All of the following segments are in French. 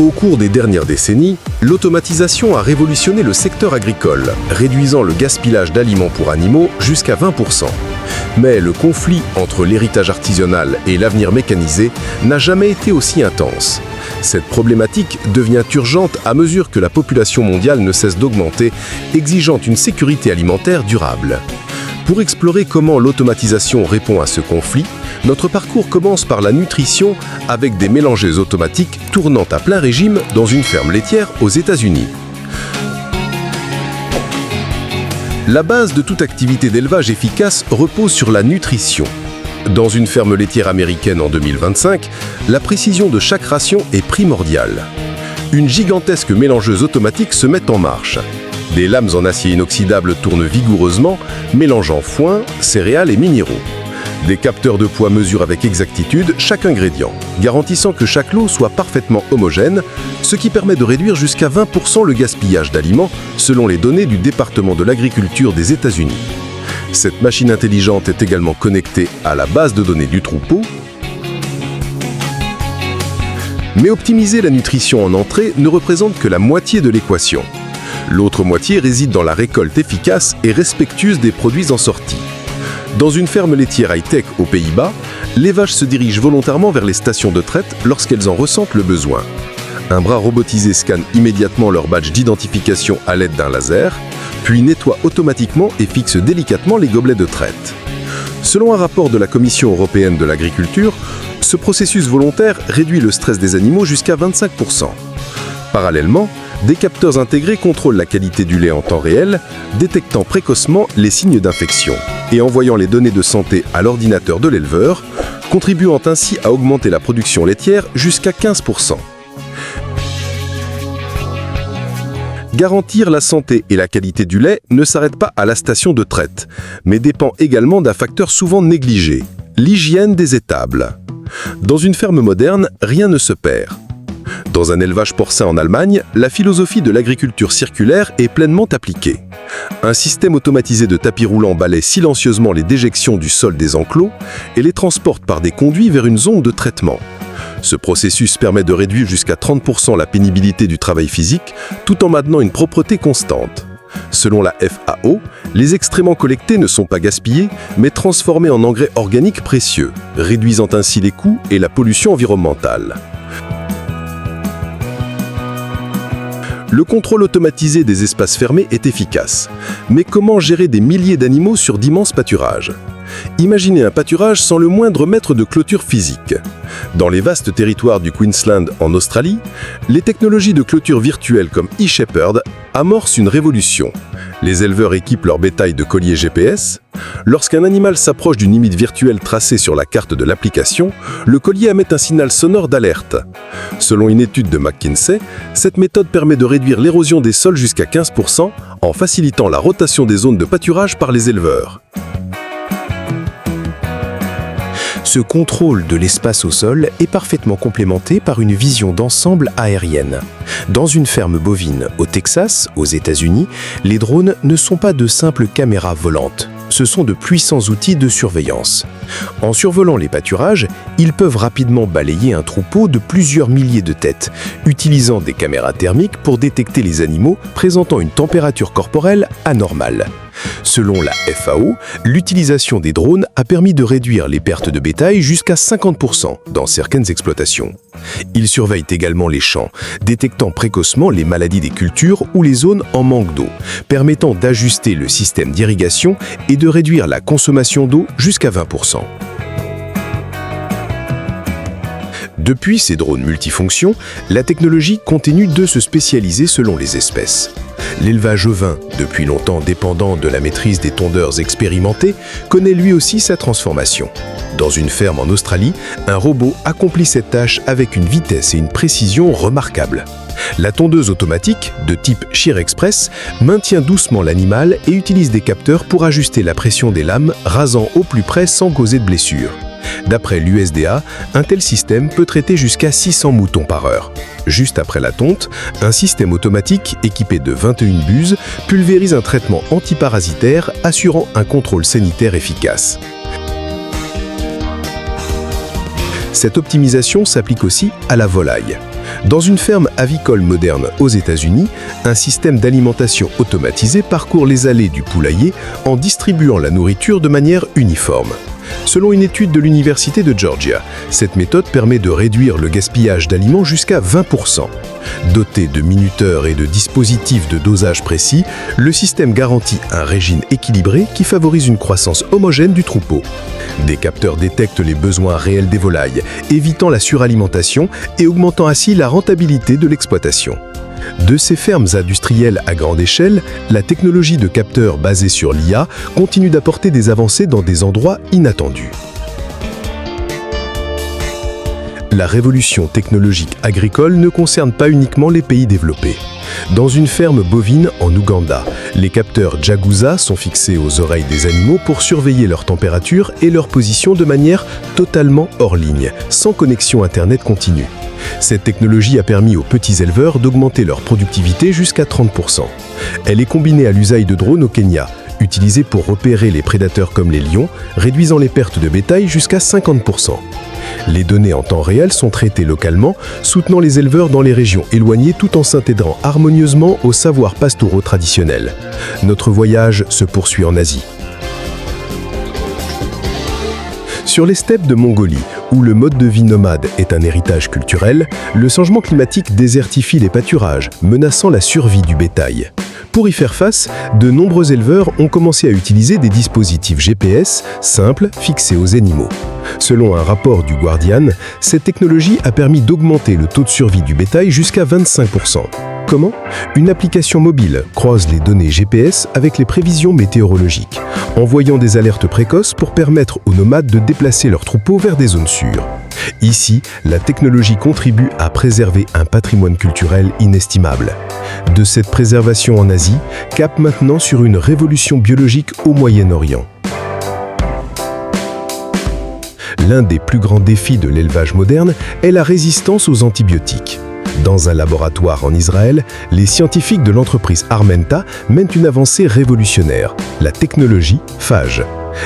Au cours des dernières décennies, l'automatisation a révolutionné le secteur agricole, réduisant le gaspillage d'aliments pour animaux jusqu'à 20%. Mais le conflit entre l'héritage artisanal et l'avenir mécanisé n'a jamais été aussi intense. Cette problématique devient urgente à mesure que la population mondiale ne cesse d'augmenter, exigeant une sécurité alimentaire durable. Pour explorer comment l'automatisation répond à ce conflit, notre parcours commence par la nutrition avec des mélangeuses automatiques tournant à plein régime dans une ferme laitière aux États-Unis. La base de toute activité d'élevage efficace repose sur la nutrition. Dans une ferme laitière américaine en 2025, la précision de chaque ration est primordiale. Une gigantesque mélangeuse automatique se met en marche. Des lames en acier inoxydable tournent vigoureusement, mélangeant foin, céréales et minéraux. Des capteurs de poids mesurent avec exactitude chaque ingrédient, garantissant que chaque lot soit parfaitement homogène, ce qui permet de réduire jusqu'à 20% le gaspillage d'aliments, selon les données du département de l'agriculture des États-Unis. Cette machine intelligente est également connectée à la base de données du troupeau. Mais optimiser la nutrition en entrée ne représente que la moitié de l'équation. L'autre moitié réside dans la récolte efficace et respectueuse des produits en sortie. Dans une ferme laitière high-tech aux Pays-Bas, les vaches se dirigent volontairement vers les stations de traite lorsqu'elles en ressentent le besoin. Un bras robotisé scanne immédiatement leur badge d'identification à l'aide d'un laser, puis nettoie automatiquement et fixe délicatement les gobelets de traite. Selon un rapport de la Commission européenne de l'agriculture, ce processus volontaire réduit le stress des animaux jusqu'à 25%. Parallèlement, des capteurs intégrés contrôlent la qualité du lait en temps réel, détectant précocement les signes d'infection et envoyant les données de santé à l'ordinateur de l'éleveur, contribuant ainsi à augmenter la production laitière jusqu'à 15%. Garantir la santé et la qualité du lait ne s'arrête pas à la station de traite, mais dépend également d'un facteur souvent négligé, l'hygiène des étables. Dans une ferme moderne, rien ne se perd. Dans un élevage porcin en Allemagne, la philosophie de l'agriculture circulaire est pleinement appliquée. Un système automatisé de tapis roulants balaie silencieusement les déjections du sol des enclos et les transporte par des conduits vers une zone de traitement. Ce processus permet de réduire jusqu'à 30% la pénibilité du travail physique, tout en maintenant une propreté constante. Selon la FAO, les excréments collectés ne sont pas gaspillés, mais transformés en engrais organiques précieux, réduisant ainsi les coûts et la pollution environnementale. Le contrôle automatisé des espaces fermés est efficace. Mais comment gérer des milliers d'animaux sur d'immenses pâturages ? Imaginez un pâturage sans le moindre mètre de clôture physique. Dans les vastes territoires du Queensland en Australie, les technologies de clôture virtuelle comme eShepherd amorcent une révolution. Les éleveurs équipent leur bétail de colliers GPS. Lorsqu'un animal s'approche d'une limite virtuelle tracée sur la carte de l'application, le collier émet un signal sonore d'alerte. Selon une étude de McKinsey, cette méthode permet de réduire l'érosion des sols jusqu'à 15% en facilitant la rotation des zones de pâturage par les éleveurs. Ce contrôle de l'espace au sol est parfaitement complémenté par une vision d'ensemble aérienne. Dans une ferme bovine au Texas, aux États-Unis, les drones ne sont pas de simples caméras volantes. Ce sont de puissants outils de surveillance. En survolant les pâturages, ils peuvent rapidement balayer un troupeau de plusieurs milliers de têtes, utilisant des caméras thermiques pour détecter les animaux présentant une température corporelle anormale. Selon la FAO, l'utilisation des drones a permis de réduire les pertes de bétail jusqu'à 50% dans certaines exploitations. Ils surveillent également les champs, détectant précocement les maladies des cultures ou les zones en manque d'eau, permettant d'ajuster le système d'irrigation et de réduire la consommation d'eau jusqu'à 20%. Depuis ces drones multifonctions, la technologie continue de se spécialiser selon les espèces. L'élevage ovin, depuis longtemps dépendant de la maîtrise des tondeurs expérimentés, connaît lui aussi sa transformation. Dans une ferme en Australie, un robot accomplit cette tâche avec une vitesse et une précision remarquables. La tondeuse automatique, de type Shear Express, maintient doucement l'animal et utilise des capteurs pour ajuster la pression des lames, rasant au plus près sans causer de blessure. D'après l'USDA, un tel système peut traiter jusqu'à 600 moutons par heure. Juste après la tonte, un système automatique équipé de 21 buses pulvérise un traitement antiparasitaire assurant un contrôle sanitaire efficace. Cette optimisation s'applique aussi à la volaille. Dans une ferme avicole moderne aux États-Unis, un système d'alimentation automatisé parcourt les allées du poulailler en distribuant la nourriture de manière uniforme. Selon une étude de l'Université de Georgia, cette méthode permet de réduire le gaspillage d'aliments jusqu'à 20%. Doté de minuteurs et de dispositifs de dosage précis, le système garantit un régime équilibré qui favorise une croissance homogène du troupeau. Des capteurs détectent les besoins réels des volailles, évitant la suralimentation et augmentant ainsi la rentabilité de l'exploitation. De ces fermes industrielles à grande échelle, la technologie de capteurs basée sur l'IA continue d'apporter des avancées dans des endroits inattendus. La révolution technologique agricole ne concerne pas uniquement les pays développés. Dans une ferme bovine en Ouganda, les capteurs Jagusa sont fixés aux oreilles des animaux pour surveiller leur température et leur position de manière totalement hors ligne, sans connexion Internet continue. Cette technologie a permis aux petits éleveurs d'augmenter leur productivité jusqu'à 30%. Elle est combinée à l'usage de drones au Kenya, utilisés pour repérer les prédateurs comme les lions, réduisant les pertes de bétail jusqu'à 50%. Les données en temps réel sont traitées localement, soutenant les éleveurs dans les régions éloignées tout en s'intégrant harmonieusement aux savoirs pastoraux traditionnels. Notre voyage se poursuit en Asie. Sur les steppes de Mongolie, où le mode de vie nomade est un héritage culturel, le changement climatique désertifie les pâturages, menaçant la survie du bétail. Pour y faire face, de nombreux éleveurs ont commencé à utiliser des dispositifs GPS simples fixés aux animaux. Selon un rapport du Guardian, cette technologie a permis d'augmenter le taux de survie du bétail jusqu'à 25%. Comment ? Une application mobile croise les données GPS avec les prévisions météorologiques, envoyant des alertes précoces pour permettre aux nomades de déplacer leurs troupeaux vers des zones sûres. Ici, la technologie contribue à préserver un patrimoine culturel inestimable. De cette préservation en Asie, cap maintenant sur une révolution biologique au Moyen-Orient. L'un des plus grands défis de l'élevage moderne est la résistance aux antibiotiques. Dans un laboratoire en Israël, les scientifiques de l'entreprise Armenta mènent une avancée révolutionnaire, la technologie phage.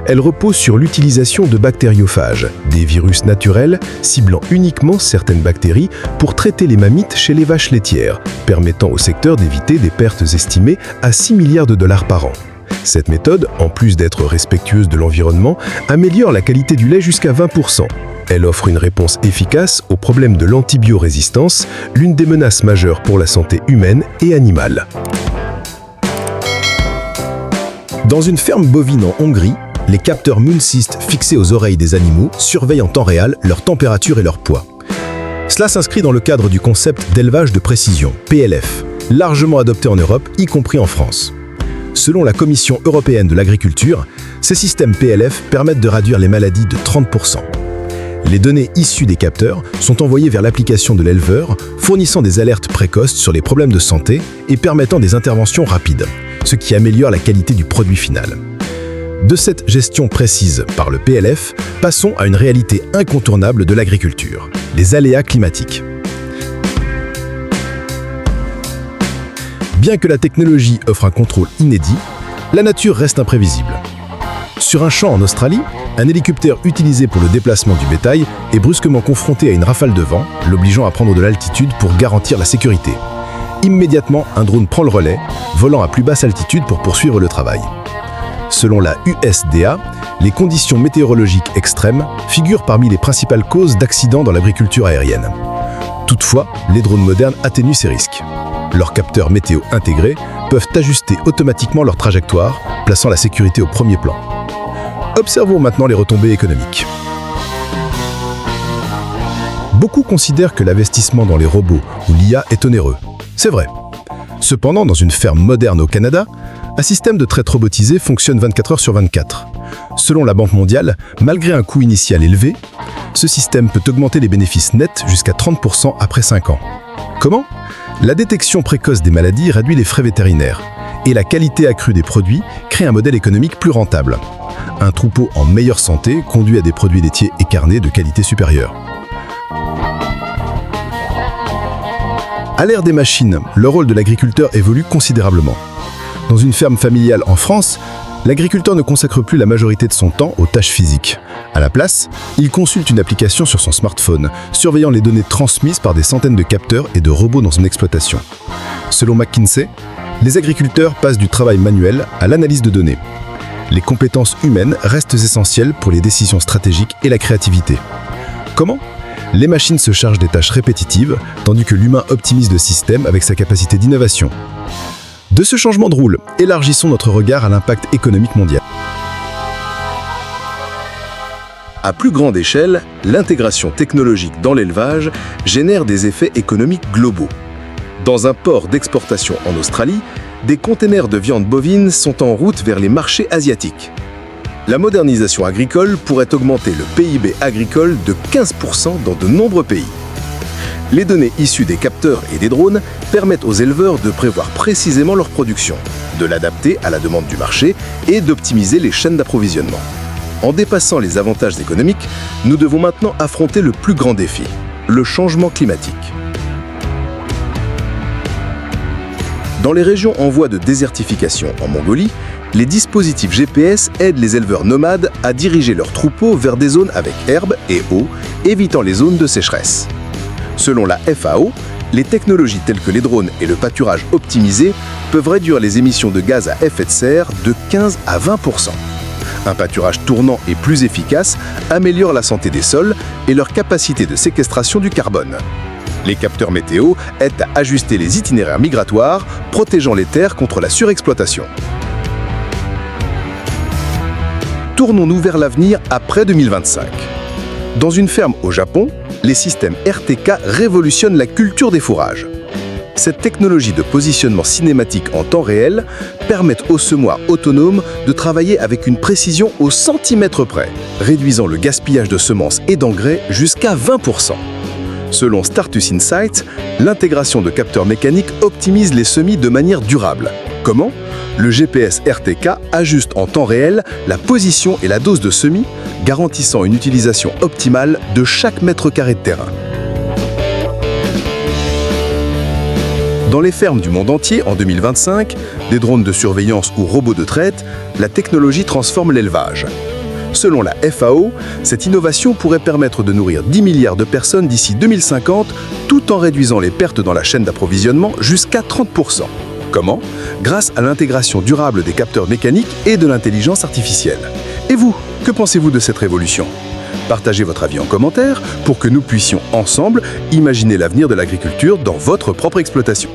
Elle repose sur l'utilisation de bactériophages, des virus naturels ciblant uniquement certaines bactéries pour traiter les mammites chez les vaches laitières, permettant au secteur d'éviter des pertes estimées à 6 milliards de dollars par an. Cette méthode, en plus d'être respectueuse de l'environnement, améliore la qualité du lait jusqu'à 20%. Elle offre une réponse efficace au problème de l'antibiorésistance, l'une des menaces majeures pour la santé humaine et animale. Dans une ferme bovine en Hongrie, les capteurs Moonsist fixés aux oreilles des animaux surveillent en temps réel leur température et leur poids. Cela s'inscrit dans le cadre du concept d'élevage de précision, PLF, largement adopté en Europe, y compris en France. Selon la Commission européenne de l'agriculture, ces systèmes PLF permettent de réduire les maladies de 30%. Les données issues des capteurs sont envoyées vers l'application de l'éleveur, fournissant des alertes précoces sur les problèmes de santé et permettant des interventions rapides, ce qui améliore la qualité du produit final. De cette gestion précise par le PLF, passons à une réalité incontournable de l'agriculture, les aléas climatiques. Bien que la technologie offre un contrôle inédit, la nature reste imprévisible. Sur un champ en Australie, un hélicoptère utilisé pour le déplacement du bétail est brusquement confronté à une rafale de vent, l'obligeant à prendre de l'altitude pour garantir la sécurité. Immédiatement, un drone prend le relais, volant à plus basse altitude pour poursuivre le travail. Selon la USDA, les conditions météorologiques extrêmes figurent parmi les principales causes d'accidents dans l'agriculture aérienne. Toutefois, les drones modernes atténuent ces risques. Leurs capteurs météo intégrés peuvent ajuster automatiquement leur trajectoire, plaçant la sécurité au premier plan. Observons maintenant les retombées économiques. Beaucoup considèrent que l'investissement dans les robots ou l'IA est onéreux. C'est vrai. Cependant, dans une ferme moderne au Canada, un système de traite robotisé fonctionne 24 heures sur 24. Selon la Banque mondiale, malgré un coût initial élevé, ce système peut augmenter les bénéfices nets jusqu'à 30% après 5 ans. Comment ? La détection précoce des maladies réduit les frais vétérinaires et la qualité accrue des produits crée un modèle économique plus rentable. Un troupeau en meilleure santé conduit à des produits laitiers et carnés de qualité supérieure. À l'ère des machines, le rôle de l'agriculteur évolue considérablement. Dans une ferme familiale en France, L'agriculteur ne consacre plus la majorité de son temps aux tâches physiques. À la place, il consulte une application sur son smartphone, surveillant les données transmises par des centaines de capteurs et de robots dans son exploitation. Selon McKinsey, les agriculteurs passent du travail manuel à l'analyse de données. Les compétences humaines restent essentielles pour les décisions stratégiques et la créativité. Comment ? Les machines se chargent des tâches répétitives, tandis que l'humain optimise le système avec sa capacité d'innovation. De ce changement de rôle, élargissons notre regard à l'impact économique mondial. À plus grande échelle, l'intégration technologique dans l'élevage génère des effets économiques globaux. Dans un port d'exportation en Australie, des containers de viande bovine sont en route vers les marchés asiatiques. La modernisation agricole pourrait augmenter le PIB agricole de 15% dans de nombreux pays. Les données issues des capteurs et des drones permettent aux éleveurs de prévoir précisément leur production, de l'adapter à la demande du marché et d'optimiser les chaînes d'approvisionnement. En dépassant les avantages économiques, nous devons maintenant affronter le plus grand défi, le changement climatique. Dans les régions en voie de désertification en Mongolie, les dispositifs GPS aident les éleveurs nomades à diriger leurs troupeaux vers des zones avec herbe et eau, évitant les zones de sécheresse. Selon la FAO, les technologies telles que les drones et le pâturage optimisé peuvent réduire les émissions de gaz à effet de serre de 15 à 20%. Un pâturage tournant et plus efficace améliore la santé des sols et leur capacité de séquestration du carbone. Les capteurs météo aident à ajuster les itinéraires migratoires, protégeant les terres contre la surexploitation. Tournons-nous vers l'avenir après 2025. Dans une ferme au Japon, les systèmes RTK révolutionnent la culture des fourrages. Cette technologie de positionnement cinématique en temps réel permet aux semoirs autonomes de travailler avec une précision au centimètre près, réduisant le gaspillage de semences et d'engrais jusqu'à 20%. Selon Startus Insights, l'intégration de capteurs mécaniques optimise les semis de manière durable. Comment ? Le GPS RTK ajuste en temps réel la position et la dose de semis, garantissant une utilisation optimale de chaque mètre carré de terrain. Dans les fermes du monde entier, en 2025, des drones de surveillance ou robots de traite, la technologie transforme l'élevage. Selon la FAO, cette innovation pourrait permettre de nourrir 10 milliards de personnes d'ici 2050, tout en réduisant les pertes dans la chaîne d'approvisionnement jusqu'à 30%. Comment ? Grâce à l'intégration durable des capteurs mécaniques et de l'intelligence artificielle. Et vous, que pensez-vous de cette révolution ? Partagez votre avis en commentaire pour que nous puissions ensemble imaginer l'avenir de l'agriculture dans votre propre exploitation.